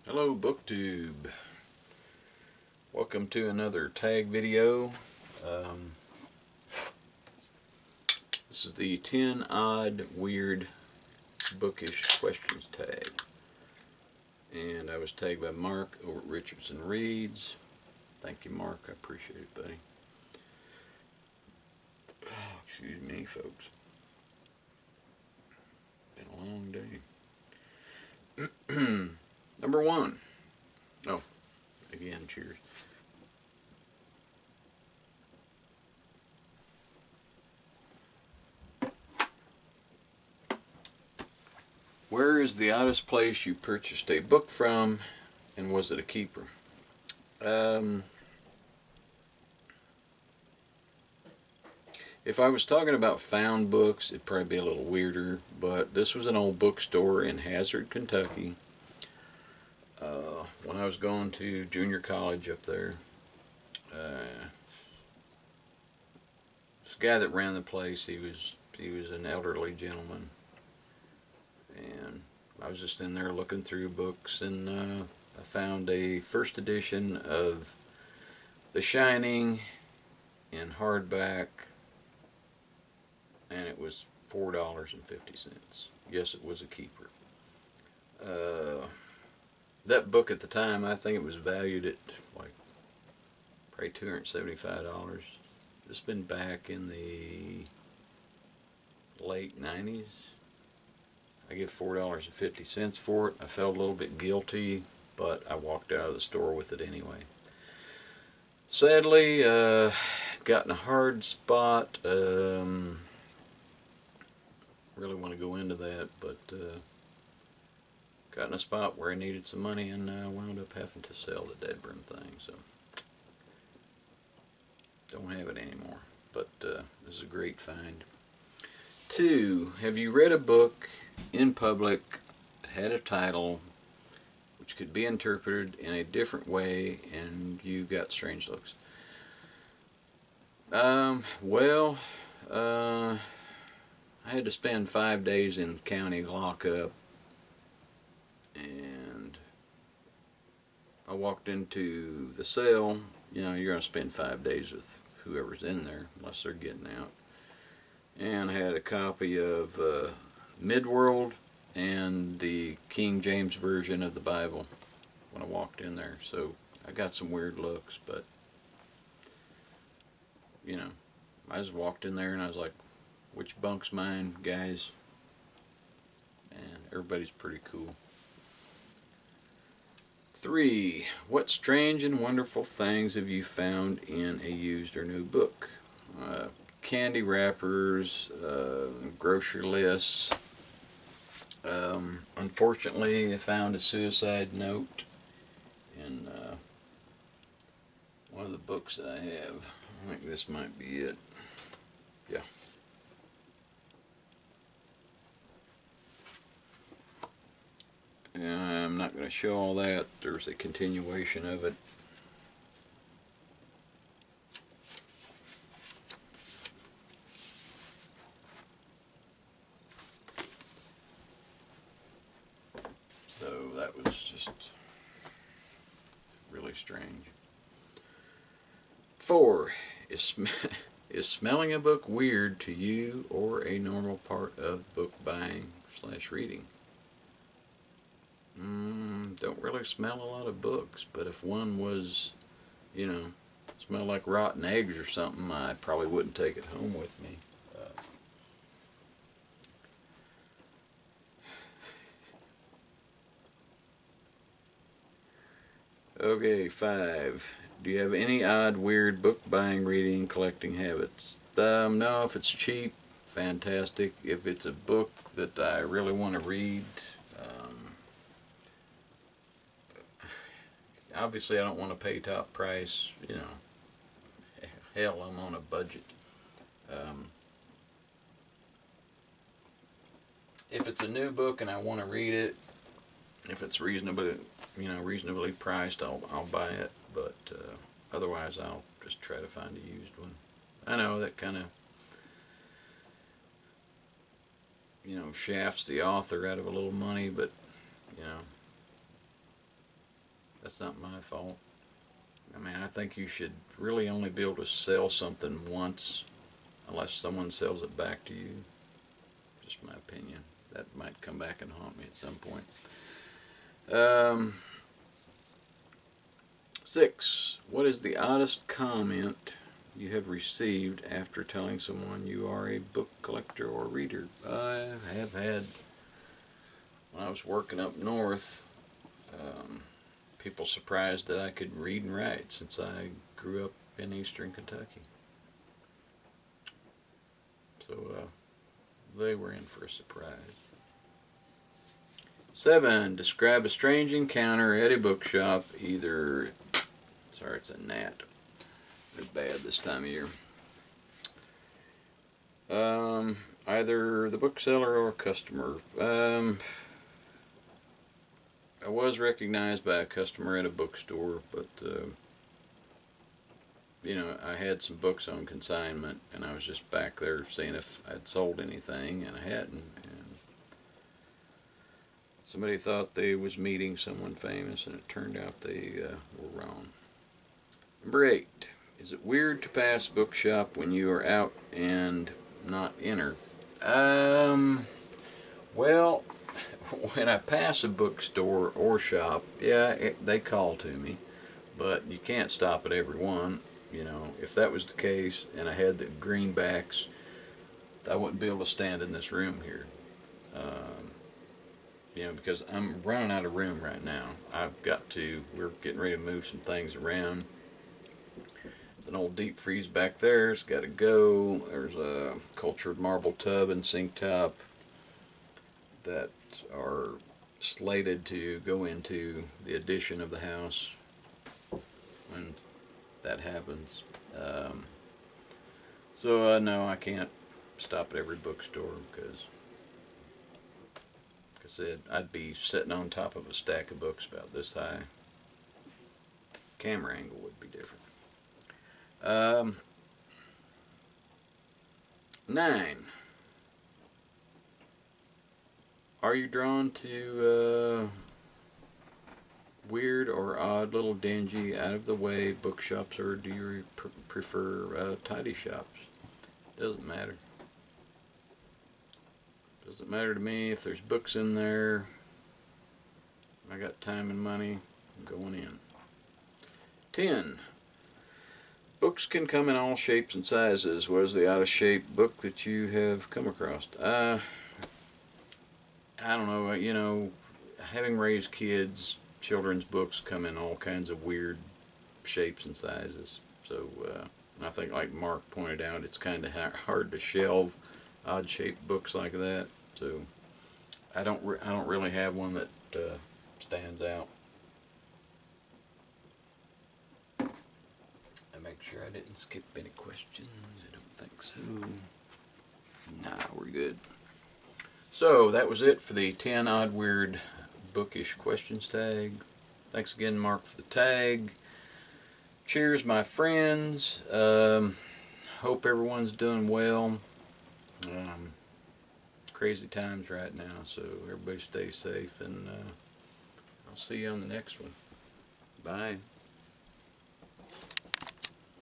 Hello BookTube. Welcome to another tag video. This is the 10 Odd Weird Bookish Questions tag. And I was tagged by Mark over at Richardson Reads. Thank you, Mark. I appreciate it, buddy. Oh, excuse me, folks. Been a long day. Number one. Oh, again, cheers. Where is the oddest place you purchased a book from, and was it a keeper? If I was talking about found books, it'd probably be a little weirder, but this was an old bookstore in Hazard, Kentucky. When I was going to junior college up there, this guy that ran the place, he was an elderly gentleman, and I was just in there looking through books, and I found a first edition of The Shining in hardback, and it was $4.50. Yes, it was a keeper. That book at the time, I think it was valued at like probably $275. It's been back in the late 90s. I get $4.50 for it. I felt a little bit guilty, but I walked out of the store with it anyway. Sadly, got in a hard spot. Really want to go into that, but got in a spot where I needed some money, and wound up having to sell the dead brim thing. So don't have it anymore. But this is a great find. 2. Have you read a book in public that had a title which could be interpreted in a different way and you got strange looks? Well, I had to spend 5 days in county lockup, and I walked into the cell. You know, you're going to spend 5 days with whoever's in there unless they're getting out. And I had a copy of Midworld and the King James Version of the Bible when I walked in there. So I got some weird looks, but you know, I just walked in there and I was like, which bunk's mine, guys? And everybody's pretty cool. 3. What strange and wonderful things have you found in a used or new book? Candy wrappers, grocery lists. Unfortunately, I found a suicide note in one of the books that I have. I think this might be it. Yeah. And I'm not going to show all that. There's a continuation of it. So that was just really strange. 4. Is smelling a book weird to you or a normal part of book buying / reading? Don't really smell a lot of books, but if one was, you know, smelled like rotten eggs or something, I probably wouldn't take it home with me. Okay, 5. Do you have any odd, weird book buying, reading, collecting habits? No, if it's cheap, fantastic. If it's a book that I really want to read, obviously I don't want to pay top price, you know. Hell, I'm on a budget. If it's a new book and I want to read it, if it's reasonably priced, I'll buy it. But otherwise, I'll just try to find a used one. I know that kind of, you know, shafts the author out of a little money, but you know, That's not my fault. I mean, I think you should really only be able to sell something once, unless someone sells it back to you. Just my opinion. That might come back and haunt me at some point. 6. What is the oddest comment you have received after telling someone you are a book collector or reader? I have had, when I was working up north, people surprised that I could read and write, since I grew up in eastern Kentucky. So they were in for a surprise. 7. Describe a strange encounter at a bookshop, either, sorry, it's a gnat. They're bad this time of year. Either the bookseller or customer. I was recognized by a customer at a bookstore, but you know, I had some books on consignment, and I was just back there seeing if I'd sold anything, and I hadn't. And somebody thought they was meeting someone famous, and it turned out they were wrong. Number 8. Is it weird to pass a bookshop when you are out and not enter? Well, when I pass a bookstore or shop, yeah, they call to me, but you can't stop at every one. You know, if that was the case and I had the greenbacks, I wouldn't be able to stand in this room here. You know, because I'm running out of room right now. We're getting ready to move some things around. There's an old deep freeze back there. It's got to go. There's a cultured marble tub and sink top that are slated to go into the addition of the house when that happens. So no, I can't stop at every bookstore, because like I said, I'd be sitting on top of a stack of books about this high. Camera angle would be different. 9. Are you drawn to weird or odd, little dingy, out-of-the-way bookshops, or do you prefer tidy shops? Doesn't matter. Doesn't matter to me if there's books in there. I got time and money, I'm going in. 10. Books can come in all shapes and sizes. What is the oddest shaped book that you have come across? I don't know. You know, having raised kids, children's books come in all kinds of weird shapes and sizes. So I think, like Mark pointed out, it's kind of hard to shelve odd-shaped books like that. So I don't really have one that stands out. Make sure I didn't skip any questions. I don't think so. Nah, we're good. So that was it for the 10 odd weird bookish questions tag. Thanks again, Mark, for the tag. Cheers, my friends. Hope everyone's doing well. Crazy times right now, so everybody stay safe, and I'll see you on the next one. Bye.